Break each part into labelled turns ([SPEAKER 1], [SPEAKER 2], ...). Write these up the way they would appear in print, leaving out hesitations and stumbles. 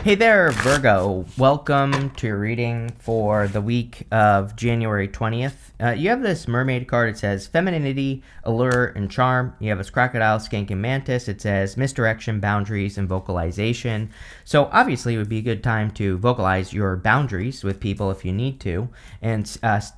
[SPEAKER 1] Hey there, Virgo. Welcome to your reading for the week of January 20th. You have this mermaid card. It says femininity, allure, and charm. You have this crocodile, skink, and mantis. It says misdirection, boundaries, and vocalization. So obviously it would be a good time to vocalize your boundaries with people if you need to, and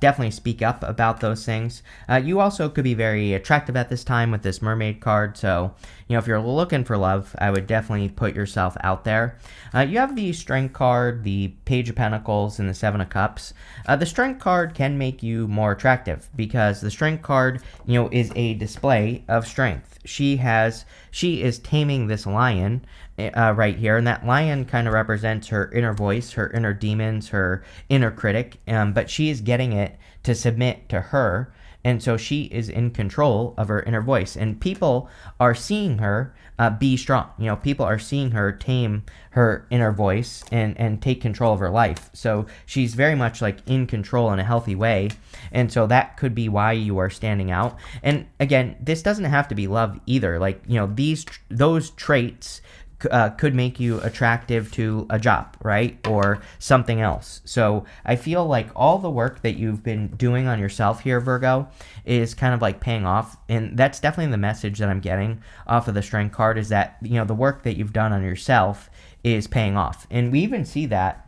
[SPEAKER 1] definitely speak up about those things. You also could be very attractive at this time with this mermaid card. So, if you're looking for love, I would definitely put yourself out there. You have the Strength card, the Page of Pentacles, and the Seven of Cups. The Strength card can make you more attractive because the Strength card, is a display of strength. She is taming this lion right here, and that lion kind of represents her inner voice, her inner demons, her inner critic, but she is getting it to submit to her. And so she is in control of her inner voice. And people are seeing her be strong. People are seeing her tame her inner voice and take control of her life. So she's very much like in control in a healthy way. And so that could be why you are standing out. And again, this doesn't have to be love either. Those traits could make you attractive to a job, right? Or something else. So I feel like all the work that you've been doing on yourself here, Virgo, is kind of like paying off. And that's definitely the message that I'm getting off of the Strength card, is that, the work that you've done on yourself is paying off. And we even see that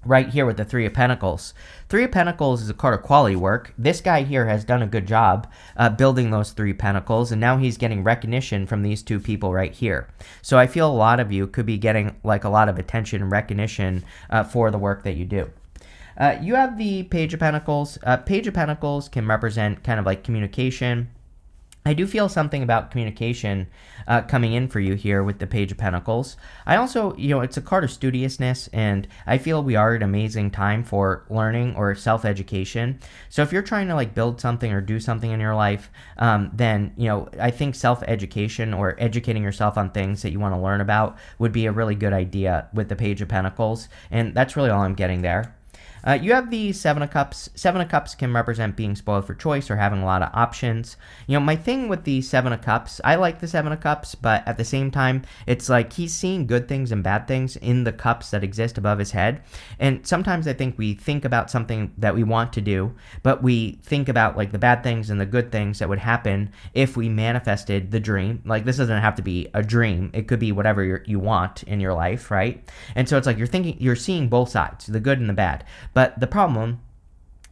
[SPEAKER 1] right here with the Three of Pentacles. Three of Pentacles is a card of quality work. This guy here has done a good job building those Three Pentacles, and now he's getting recognition from these two people right here. So I feel a lot of you could be getting like a lot of attention and recognition for the work that you do. You have the Page of Pentacles. Page of Pentacles can represent kind of like communication. I do feel something about communication coming in for you here with the Page of Pentacles. I also, it's a card of studiousness, and I feel we are at an amazing time for learning or self-education. So if you're trying to like build something or do something in your life, then, I think self-education or educating yourself on things that you want to learn about would be a really good idea with the Page of Pentacles. And that's really all I'm getting there. You have the Seven of Cups. Seven of Cups can represent being spoiled for choice or having a lot of options. My thing with the Seven of Cups, I like the Seven of Cups, but at the same time, it's like he's seeing good things and bad things in the cups that exist above his head. And sometimes I think we think about something that we want to do, but we think about like the bad things and the good things that would happen if we manifested the dream. Like, this doesn't have to be a dream. It could be whatever you want in your life, right? And so it's like you're seeing both sides, the good and the bad. But the problem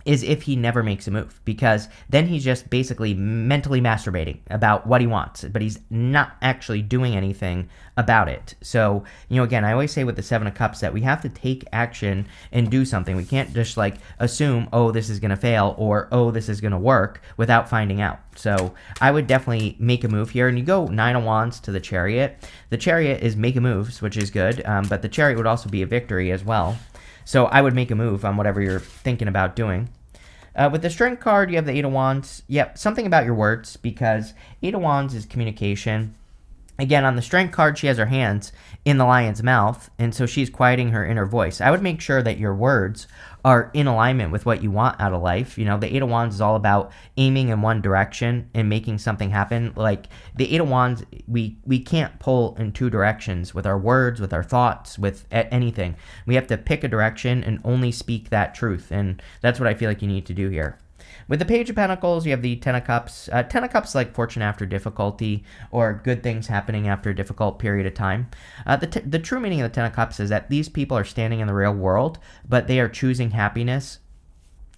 [SPEAKER 1] is if he never makes a move, because then he's just basically mentally masturbating about what he wants, but he's not actually doing anything about it. So, again, I always say with the Seven of Cups that we have to take action and do something. We can't just like assume, oh, this is going to fail, or, oh, this is going to work, without finding out. So I would definitely make a move here. And you go Nine of Wands to the Chariot. The Chariot is make a moves, which is good, but the Chariot would also be a victory as well. So I would make a move on whatever you're thinking about doing. With the Strength card, you have the Eight of Wands. Yep, something about your words, because Eight of Wands is communication. Again, on the Strength card, she has her hands in the lion's mouth, and so she's quieting her inner voice. I would make sure that your words are in alignment with what you want out of life. The Eight of Wands is all about aiming in one direction and making something happen. Like, the Eight of Wands, we can't pull in two directions with our words, with our thoughts, with anything. We have to pick a direction and only speak that truth, and that's what I feel like you need to do here. With the Page of Pentacles, you have the Ten of Cups. Ten of Cups like fortune after difficulty, or good things happening after a difficult period of time. The true meaning of the Ten of Cups is that these people are standing in the real world, but they are choosing happiness.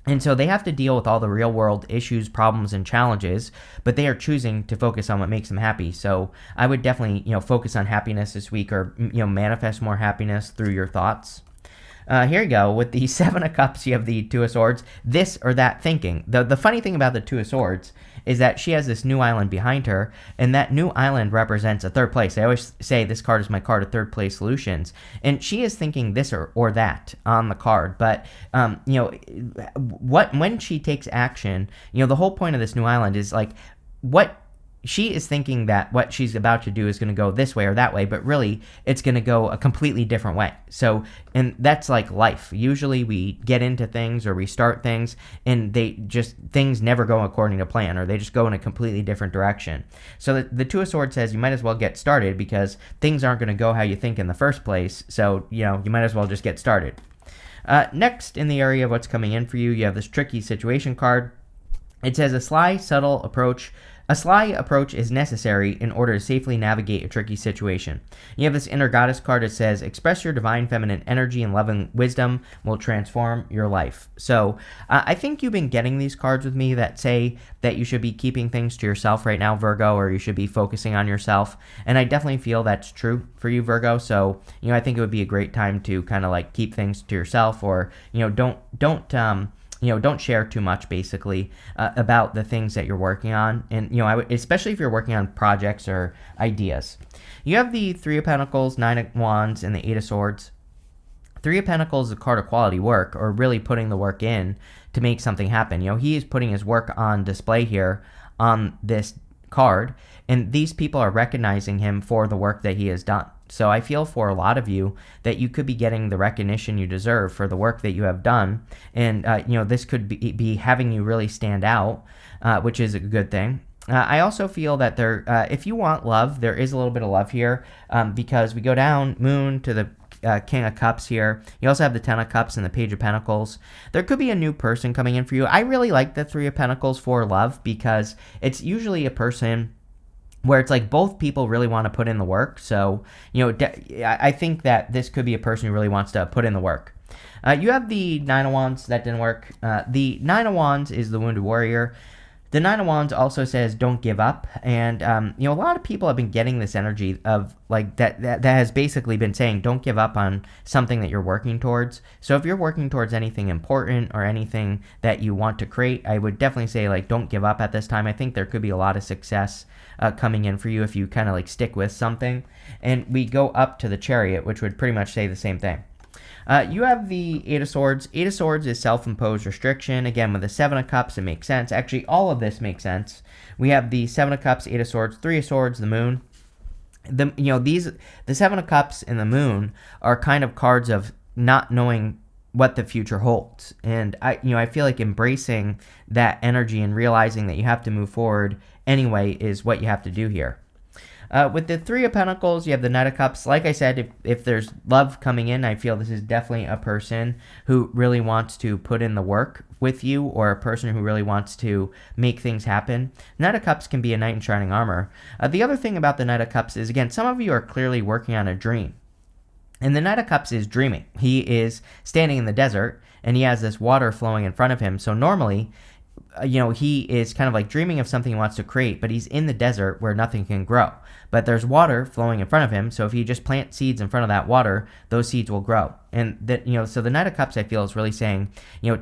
[SPEAKER 1] And so they have to deal with all the real world issues, problems, and challenges, but they are choosing to focus on what makes them happy. So I would definitely, focus on happiness this week, or, manifest more happiness through your thoughts. Here you go. With the Seven of Cups, you have the Two of Swords. This or that thinking. The funny thing about the Two of Swords is that she has this new island behind her, and that new island represents a third place. I always say this card is my card of third place solutions, and she is thinking this or that on the card. But when she takes action, the whole point of this new island is like, what she is thinking that what she's about to do is going to go this way or that way, but really it's going to go a completely different way. So, and that's like life. Usually we get into things or we start things and things never go according to plan, or they just go in a completely different direction. So the Two of Swords says you might as well get started because things aren't going to go how you think in the first place. So, you might as well just get started. Next, in the area of what's coming in for you, you have this tricky situation card. It says a sly approach is necessary in order to safely navigate a tricky situation. You have this inner goddess card that says express your divine feminine energy and love and wisdom will transform your life. So I think you've been getting these cards with me that say that you should be keeping things to yourself right now, Virgo, or you should be focusing on yourself. And I definitely feel that's true for you, Virgo. So, I think it would be a great time to kind of like keep things to yourself, or, don't share too much, basically, about the things that you're working on. And, especially if you're working on projects or ideas. You have the Three of Pentacles, Nine of Wands, and the Eight of Swords. Three of Pentacles is a card of quality work, or really putting the work in to make something happen. He is putting his work on display here on this card, and these people are recognizing him for the work that he has done. So I feel for a lot of you that you could be getting the recognition you deserve for the work that you have done. And, this could be having you really stand out, which is a good thing. I also feel that if you want love, there is a little bit of love here, because we go down Moon to the King of Cups here. You also have the Ten of Cups and the Page of Pentacles. There could be a new person coming in for you. I really like the Three of Pentacles for love because it's usually a person where it's like both people really want to put in the work. So, I think that this could be a person who really wants to put in the work. You have the Nine of Wands. That didn't work. The Nine of Wands is the Wounded Warrior. The Nine of Wands also says don't give up. And, a lot of people have been getting this energy of like that has basically been saying don't give up on something that you're working towards. So if you're working towards anything important or anything that you want to create, I would definitely say like don't give up at this time. I think there could be a lot of success coming in for you if you kind of like stick with something. And we go up to the Chariot, which would pretty much say the same thing. You have the Eight of Swords. Eight of Swords is self-imposed restriction. Again, with the Seven of Cups, it makes sense. Actually, all of this makes sense. We have the Seven of Cups, Eight of Swords, Three of Swords, the Moon. The Seven of Cups and the Moon are kind of cards of not knowing what the future holds. And I feel like embracing that energy and realizing that you have to move forward anyway is what you have to do here. With the Three of Pentacles, you have the Knight of Cups. Like I said, if there's love coming in, I feel this is definitely a person who really wants to put in the work with you, or a person who really wants to make things happen. Knight of Cups can be a knight in shining armor. The other thing about the Knight of Cups is, again, some of you are clearly working on a dream. And the Knight of Cups is dreaming. He is standing in the desert, and he has this water flowing in front of him. So normally, he is kind of like dreaming of something he wants to create, but he's in the desert where nothing can grow. But there's water flowing in front of him, so if you just plant seeds in front of that water, those seeds will grow. And that, so the Knight of Cups, I feel, is really saying,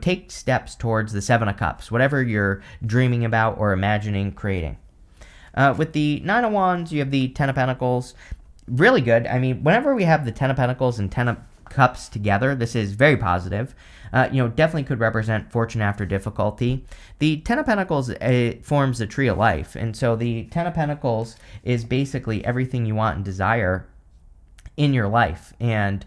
[SPEAKER 1] take steps towards the Seven of Cups, whatever you're dreaming about or imagining creating. With the Nine of Wands, you have the Ten of Pentacles. Really good. I mean, whenever we have the Ten of Pentacles and Ten of Cups together, this is very positive. Definitely could represent fortune after difficulty. The Ten of Pentacles forms the tree of life, and so the Ten of Pentacles is basically everything you want and desire in your life. And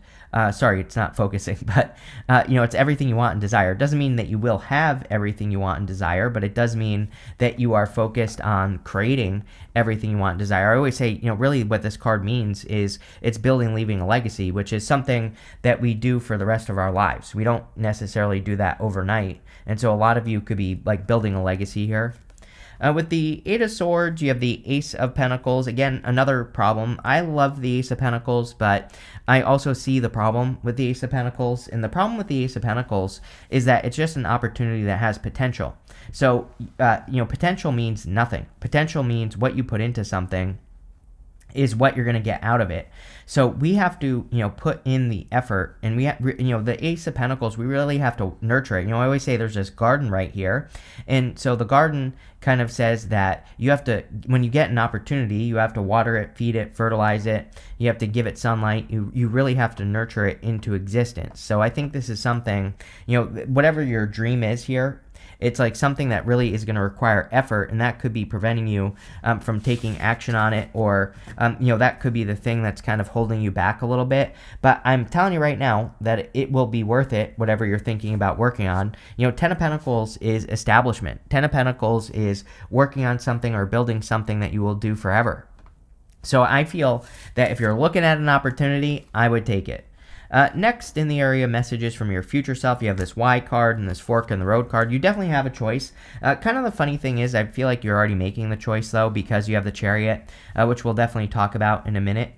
[SPEAKER 1] sorry, it's not focusing, but it's everything you want and desire. It doesn't mean that you will have everything you want and desire, but it does mean that you are focused on creating everything you want and desire. I always say, really what this card means is it's building, leaving a legacy, which is something that we do for the rest of our lives. We don't necessarily do that overnight. And so a lot of you could be like building a legacy here. With the Eight of Swords, you have the Ace of Pentacles. Again, another problem. I love the Ace of Pentacles, but I also see the problem with the Ace of Pentacles. And the problem with the Ace of Pentacles is that it's just an opportunity that has potential. So, potential means nothing. Potential means what you put into something is what you're going to get out of it. So we have to, put in the effort, and the Ace of Pentacles, we really have to nurture it. I always say there's this garden right here. And so the garden kind of says that you have to, when you get an opportunity, you have to water it, feed it, fertilize it. You have to give it sunlight. You really have to nurture it into existence. So I think this is something, whatever your dream is here, It's like something that really is going to require effort, and that could be preventing you from taking action on it, or that could be the thing that's kind of holding you back a little bit. But I'm telling you right now that it will be worth it, whatever you're thinking about working on. Ten of Pentacles is establishment. Ten of Pentacles is working on something or building something that you will do forever. So I feel that if you're looking at an opportunity, I would take it. Next, in the area of messages from your future self, you have this Y card and this fork in the road card. You definitely have a choice. Kind of the funny thing is, I feel like you're already making the choice, though, because you have the Chariot, which we'll definitely talk about in a minute.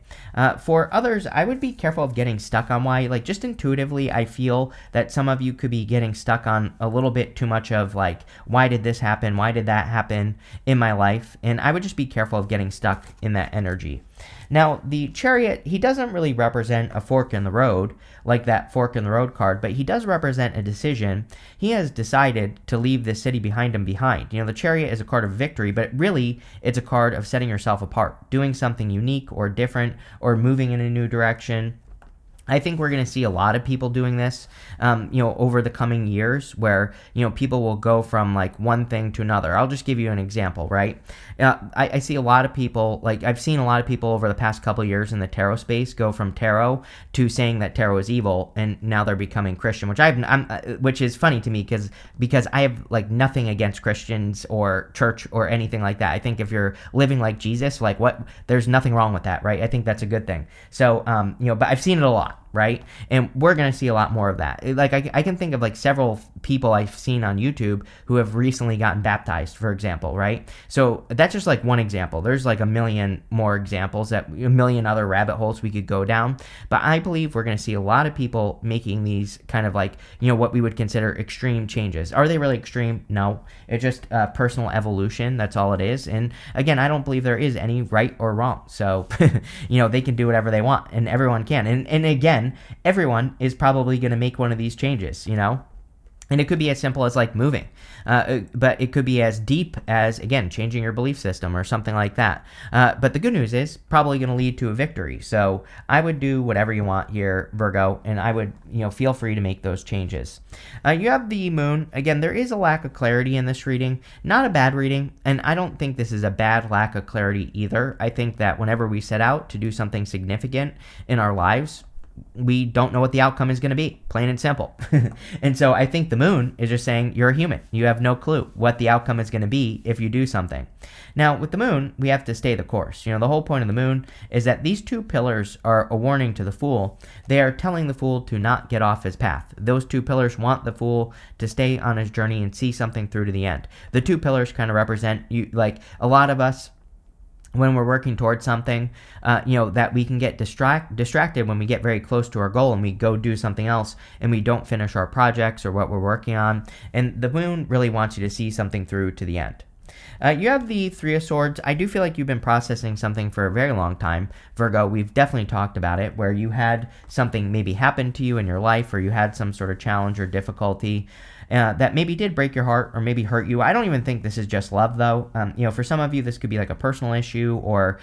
[SPEAKER 1] For others, I would be careful of getting stuck on Y. Like, just intuitively, I feel that some of you could be getting stuck on a little bit too much of, like, why did this happen? Why did that happen in my life? And I would just be careful of getting stuck in that energy. Now, the Chariot, he doesn't really represent a fork in the road, like that fork in the road card, but he does represent a decision. He has decided to leave this city behind him behind. The Chariot is a card of victory, but really, it's a card of setting yourself apart, doing something unique or different, or moving in a new direction. I think we're going to see a lot of people doing this, over the coming years, where, people will go from like one thing to another. I'll just give you an example, right? I see a lot of people, like I've seen a lot of people over the past couple of years in the tarot space go from tarot to saying that tarot is evil, and now they're becoming Christian, which is funny to me because I have like nothing against Christians or church or anything like that. I think if you're living like Jesus, there's nothing wrong with that, right? I think that's a good thing. So, but I've seen it a lot. Right? And we're going to see a lot more of that. Like, I can think of like several people I've seen on YouTube who have recently gotten baptized, for example, right? So that's just like one example. There's like a million more examples, a million other rabbit holes we could go down. But I believe we're going to see a lot of people making these kind of like, what we would consider extreme changes. Are they really extreme? No. It's just personal evolution. That's all it is. And again, I don't believe there is any right or wrong. So, they can do whatever they want, and everyone can. And again, everyone is probably going to make one of these changes, and it could be as simple as like moving, but it could be as deep as, again, changing your belief system or something like that. But the good news is probably going to lead to a victory. So I would do whatever you want here, Virgo, and I would, feel free to make those changes. You have the moon. Again, there is a lack of clarity in this reading. Not a bad reading, and I don't think this is a bad lack of clarity either. I think that whenever we set out to do something significant in our lives, we don't know what the outcome is going to be, plain and simple. And so I think the moon is just saying you're a human. You have no clue what the outcome is going to be if you do something. Now, with the moon, we have to stay the course. The whole point of the moon is that these two pillars are a warning to the fool. They are telling the fool to not get off his path. Those two pillars want the fool to stay on his journey and see something through to the end. The two pillars kind of represent you, like a lot of us, when we're working towards something, that we can get distracted when we get very close to our goal and we go do something else and we don't finish our projects or what we're working on. And the moon really wants you to see something through to the end. You have the Three of Swords. I do feel like you've been processing something for a very long time, Virgo. We've definitely talked about it, where you had something maybe happen to you in your life, or you had some sort of challenge or difficulty that maybe did break your heart or maybe hurt you. I don't even think this is just love, though. For some of you, this could be like a personal issue or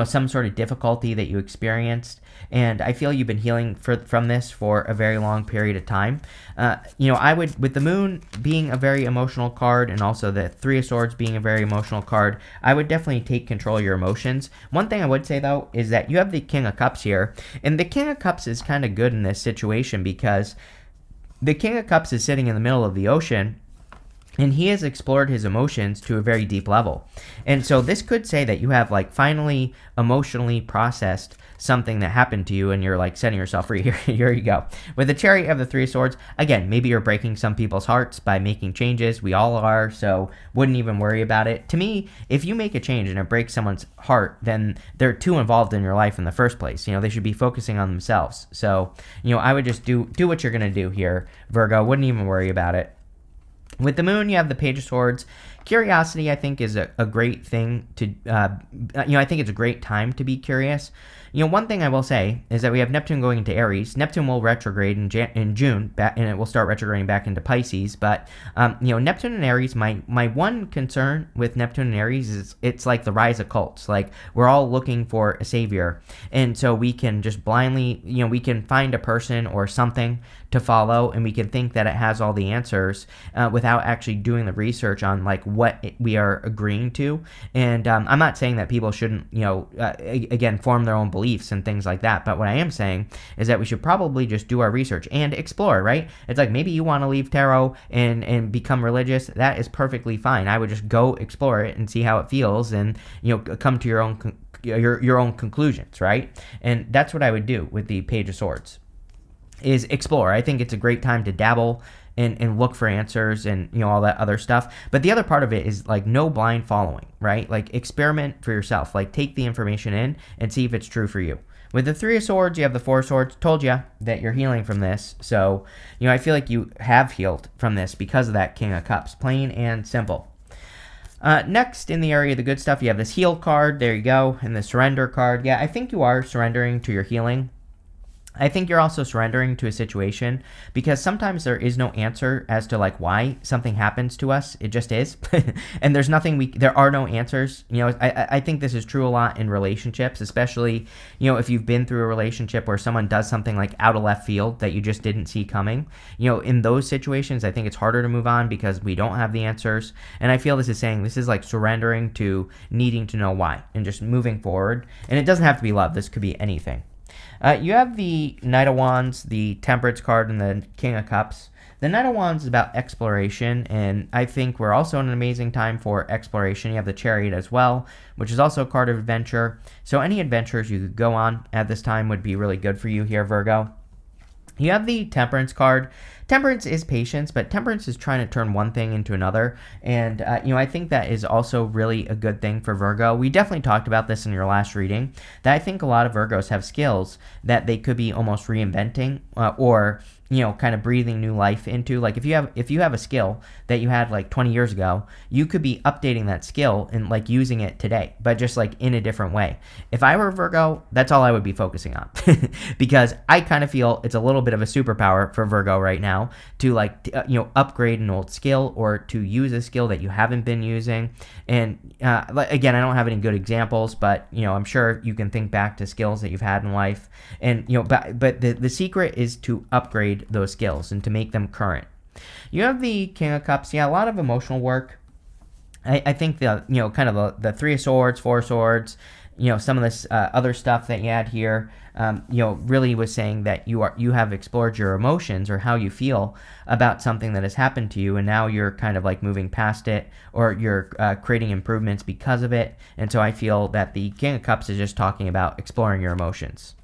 [SPEAKER 1] some sort of difficulty that you experienced, and I feel you've been healing from this for a very long period of time. I would, with the moon being a very emotional card and also the Three of Swords being a very emotional card, I would definitely take control of your emotions. One thing I would say, though, is that you have the King of Cups here, and the King of Cups is kind of good in this situation because the King of Cups is sitting in the middle of the ocean, and he has explored his emotions to a very deep level. And so this could say that you have like finally emotionally processed something that happened to you and you're like setting yourself free. Here you go. With the Chariot of the Three of Swords, again, maybe you're breaking some people's hearts by making changes. We all are, so wouldn't even worry about it. To me, if you make a change and it breaks someone's heart, then they're too involved in your life in the first place. They should be focusing on themselves. So, I would just do what you're going to do here, Virgo. Wouldn't even worry about it. With the moon, you have the Page of Swords. Curiosity, I think, is a great thing to, I think it's a great time to be curious. One thing I will say is that we have Neptune going into Aries. Neptune will retrograde in June, and it will start retrograding back into Pisces. But, Neptune and Aries, my one concern with Neptune and Aries is it's like the rise of cults. Like, we're all looking for a savior. And so we can just blindly, we can find a person or something to follow, and we can think that it has all the answers without actually doing the research on like what we are agreeing to. And I'm not saying that people shouldn't, again, form their own beliefs and things like that. But what I am saying is that we should probably just do our research and explore, right? It's like maybe you want to leave tarot and become religious. That is perfectly fine. I would just go explore it and see how it feels, and come to your own your own conclusions, right? And that's what I would do with the Page of Swords, is explore. I think it's a great time to dabble and look for answers and all that other stuff. But the other part of it is like no blind following, right? Like experiment for yourself. Like take the information in and see if it's true for you. With the Three of Swords, you have the Four of Swords. Told you that you're healing from this. So, I feel like you have healed from this because of that King of Cups. Plain and simple. Next, in the area of the good stuff, you have this Heal card. There you go. And the Surrender card. Yeah, I think you are surrendering to your healing. I think you're also surrendering to a situation because sometimes there is no answer as to like why something happens to us. It just is. And there are no answers. I think this is true a lot in relationships, especially, if you've been through a relationship where someone does something like out of left field that you just didn't see coming. In those situations, I think it's harder to move on because we don't have the answers. And I feel this is like surrendering to needing to know why and just moving forward. And it doesn't have to be love. This could be anything. You have the Knight of Wands, the Temperance card, and the King of Cups. The Knight of Wands is about exploration, and I think we're also in an amazing time for exploration. You have the Chariot as well, which is also a card of adventure. So any adventures you could go on at this time would be really good for you here, Virgo. You have the Temperance card. Temperance is patience, but temperance is trying to turn one thing into another. And, I think that is also really a good thing for Virgo. We definitely talked about this in your last reading, that I think a lot of Virgos have skills that they could be almost reinventing or kind of breathing new life into. Like if you have a skill that you had like 20 years ago, you could be updating that skill and like using it today, but just like in a different way. If I were Virgo, that's all I would be focusing on because I kind of feel it's a little bit of a superpower for Virgo right now to like, upgrade an old skill or to use a skill that you haven't been using. And again, I don't have any good examples, but I'm sure you can think back to skills that you've had in life, and but the secret is to upgrade those skills and to make them current. You have the King of Cups. Yeah, a lot of emotional work. I think the kind of the Three of Swords, Four of Swords, some of this other stuff that you had here, really was saying that you have explored your emotions or how you feel about something that has happened to you, and now you're kind of like moving past it, or you're creating improvements because of it. And so I feel that the King of Cups is just talking about exploring your emotions.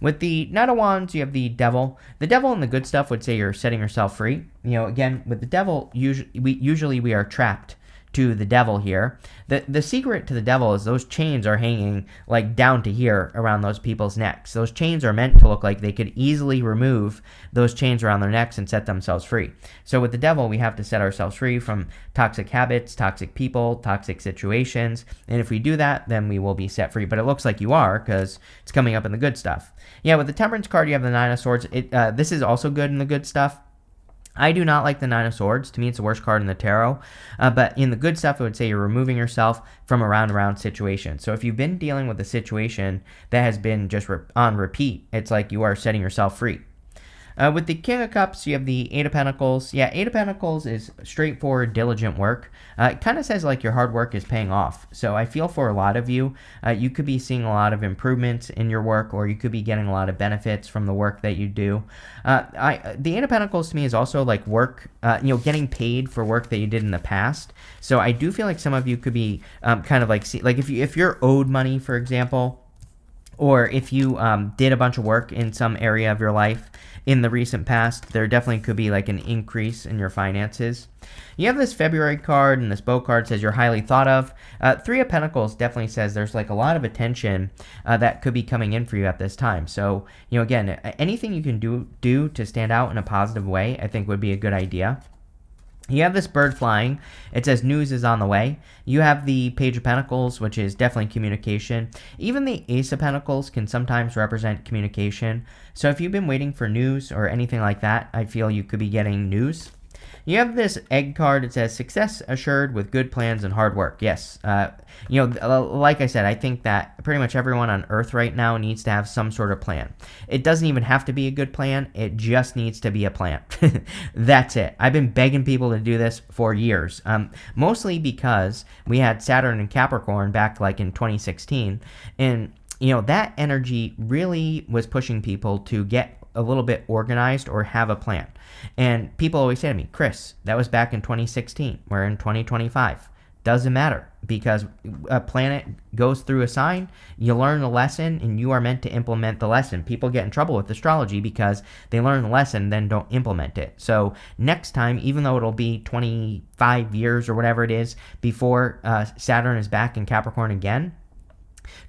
[SPEAKER 1] With the Knight of Wands, you have the Devil. The Devil and the good stuff would say you're setting yourself free. Again, with the Devil, usually we are trapped to the Devil here. The secret to the Devil is those chains are hanging like down to here around those people's necks. Those chains are meant to look like they could easily remove those chains around their necks and set themselves free. So with the Devil, we have to set ourselves free from toxic habits, toxic people, toxic situations. And if we do that, then we will be set free. But it looks like you are, because it's coming up in the good stuff. Yeah, with the Temperance card, you have the Nine of Swords. This is also good in the good stuff. I do not like the Nine of Swords. To me, it's the worst card in the tarot. But in the good stuff, I would say you're removing yourself from a round-and-round situation. So if you've been dealing with a situation that has been just on repeat, it's like you are setting yourself free. With the King of Cups, you have the Eight of Pentacles. Yeah, Eight of Pentacles is straightforward, diligent work. It kind of says like your hard work is paying off. So I feel for a lot of you, you could be seeing a lot of improvements in your work, or you could be getting a lot of benefits from the work that you do. The Eight of Pentacles to me is also like work, getting paid for work that you did in the past. So I do feel like some of you could be kind of like if you're owed money, for example, or if you did a bunch of work in some area of your life in the recent past, there definitely could be like an increase in your finances. You have this February card, and this Bow card says you're highly thought of. Three of Pentacles definitely says there's like a lot of attention that could be coming in for you at this time. So, again, anything you can do to stand out in a positive way, I think would be a good idea. You have this bird flying. It says news is on the way. You have the Page of Pentacles, which is definitely communication. Even the Ace of Pentacles can sometimes represent communication. So if you've been waiting for news or anything like that, I feel you could be getting news. You have this egg card. It says success assured with good plans and hard work. Yes. Like I said, I think that pretty much everyone on Earth right now needs to have some sort of plan. It doesn't even have to be a good plan. It just needs to be a plan. That's it. I've been begging people to do this for years, mostly because we had Saturn and Capricorn back like in 2016. And, that energy really was pushing people to get a little bit organized or have a plan. And people always say to me, Chris, that was back in 2016. We're in 2025. Doesn't matter, because a planet goes through a sign, you learn the lesson, and you are meant to implement the lesson. People get in trouble with astrology because they learn the lesson, then don't implement it. So next time, even though it'll be 25 years or whatever it is before Saturn is back in Capricorn again,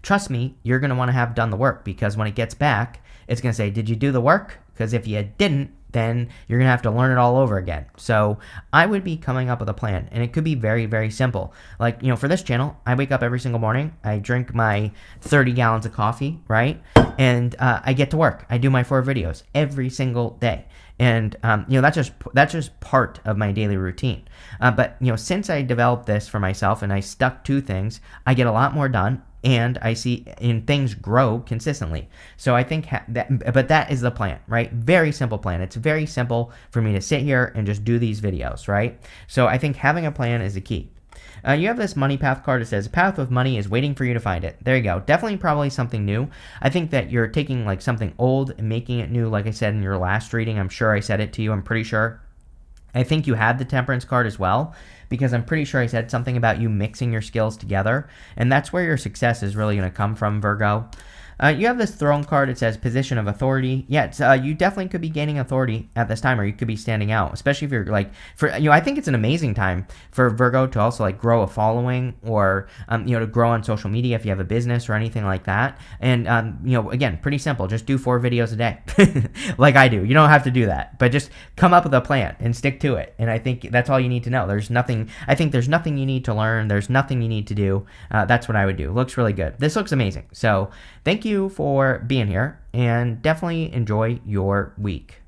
[SPEAKER 1] trust me, you're going to want to have done the work, because when it gets back, it's going to say, did you do the work? Because if you didn't, then you're going to have to learn it all over again. So I would be coming up with a plan, and it could be very, very simple. Like, for this channel, I wake up every single morning, I drink my 30 gallons of coffee, right? And I get to work. I do my 4 videos every single day. And, that's just part of my daily routine. But since I developed this for myself and I stuck to things, I get a lot more done. And I see things grow consistently. So I think that is the plan, right? Very simple plan. It's very simple for me to sit here and just do these videos, right? So I think having a plan is the key. You have this money path card. It says, a path of money is waiting for you to find it. There you go. Definitely probably something new. I think that you're taking like something old and making it new. Like I said in your last reading, I'm sure I said it to you. I'm pretty sure. I think you had the Temperance card as well, because I'm pretty sure I said something about you mixing your skills together, and that's where your success is really going to come from, Virgo. You have this Throne card. It says position of authority. Yeah, it's, you definitely could be gaining authority at this time, or you could be standing out, especially if you're like, I think it's an amazing time for Virgo to also like grow a following, or, to grow on social media if you have a business or anything like that. And, again, pretty simple. Just do 4 videos a day like I do. You don't have to do that, but just come up with a plan and stick to it. And I think that's all you need to know. I think there's nothing you need to learn. There's nothing you need to do. That's what I would do. Looks really good. This looks amazing. So thank you for being here, and definitely enjoy your week.